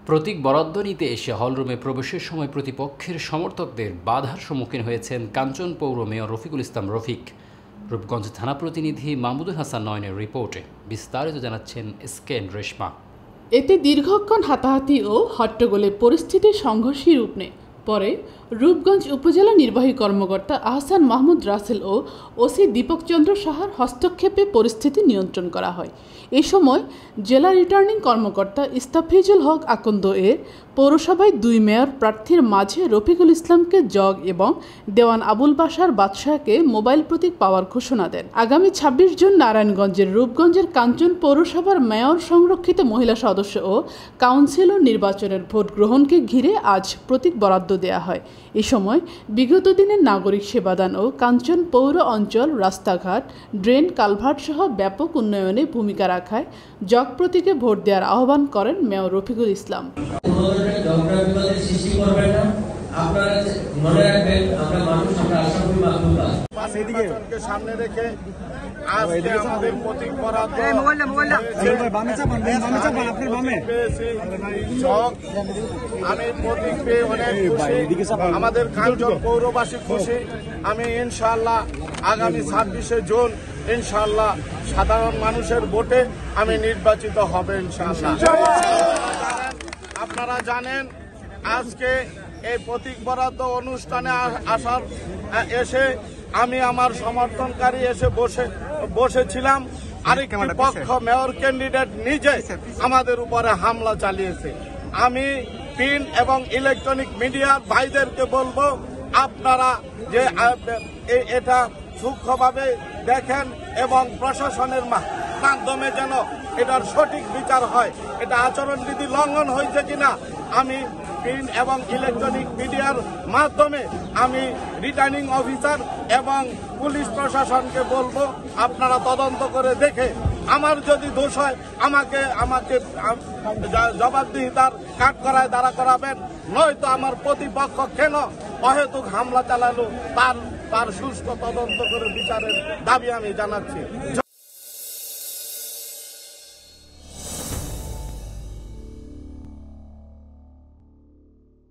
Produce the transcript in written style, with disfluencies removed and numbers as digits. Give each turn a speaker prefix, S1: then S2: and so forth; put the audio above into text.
S1: প্রতীক বরাদ্দ নিতে এসে হলরুমে প্রবেশের সময় প্রতিপক্ষের সমর্থকদের বাধার সম্মুখীন হয়েছেন কাঞ্চন পৌর মেয়র রফিকুল ইসলাম রফিক। রূপগঞ্জ থানা প্রতিনিধি মাহমুদুল হাসান নয়নের রিপোর্টে বিস্তারিত জানাচ্ছেন এসকেন রেশমা।
S2: এতে দীর্ঘক্ষণ হাতাহাতি ও হট্টগোলে পরিস্থিতি সংঘর্ষী রূপ নেয়। পরে রূপগঞ্জ উপজেলা নির্বাহী কর্মকর্তা আহসান মাহমুদ রাসেল ও ওসি দীপক চন্দ্র সাহার হস্তক্ষেপে পরিস্থিতি নিয়ন্ত্রণ করা হয়। এই সময় জেলা রিটার্নিং কর্মকর্তা ইস্তাফিজুল হক আকন্দ এর পৌরসভায় দুই মেয়র প্রার্থীর মাঝে রফিকুল ইসলামকে জগ এবং দেওয়ান আবুল বাশার বাদশাহকে মোবাইল প্রতীক পাওয়ার ঘোষণা দেন। আগামী ২৬ জুন নারায়ণগঞ্জের রূপগঞ্জের কাঞ্চন পৌরসভার মেয়র সংরক্ষিত মহিলা সদস্য ও কাউন্সিলর নির্বাচনের ভোট গ্রহণকে ঘিরে আজ প্রতীক বরাদ্দ দেয়া হয়। এ সময় বিগত দিনের নাগরিক সেবাদান ও কাঞ্চন পৌর অঞ্চল রাস্তাঘাট, ড্রেন, কালভার্ট সহ ব্যাপক উন্নয়নে ভূমিকা রাখায় জগ প্রতীকে ভোট দেওয়ার আহ্বান করেন মেয়র রফিকুল ইসলাম।
S3: সামনে রেখে আজকে আমাদের প্রতীক বরাদ্দ আমি প্রতীক পেয়ে অনেক খুশি, আমাদের কাঞ্চন পৌরবাসী খুশি। আমি ইনশাআল্লাহ আগামী ২৬শে জুন ইনশাআল্লাহ সাধারণ মানুষের ভোটে আমি নির্বাচিত হবে ইনশাআল্লাহ। আপনারা জানেন আজকে এই প্রতীক বরাদ্দ অনুষ্ঠানে এসে আমি আমার সমর্থনকারী এসে বসেছিলাম। আরেকটি পক্ষ মেয়র ক্যান্ডিডেট নিজে আমাদের উপরে হামলা চালিয়েছে। আমি প্রিন্ট এবং ইলেকট্রনিক মিডিয়ার ভাইদেরকে বলবো, আপনারা যে এটা সূক্ষ্মভাবে দেখেন এবং প্রশাসনের মাধ্যমে যেন এটার সঠিক বিচার হয়। এটা আচরণবিধি লঙ্ঘন হয়েছে কিনা আমি প্রিন্ট এবং ইলেকট্রনিক মিডিয়ার মাধ্যমে আমি রিটার্নিং অফিসার এবং পুলিশ প্রশাসনকে বলবো, আপনারা তদন্ত করে দেখে আমার যদি দোষ হয় আমাকে জবাবদিহিতার কাঠগড়ায় দাঁড়া করাবেন। নয়তো আমার প্রতিপক্ষ কেন অহেতুক হামলা চালালো তার সুষ্ঠু তদন্ত করে বিচারের দাবি আমি জানাচ্ছি।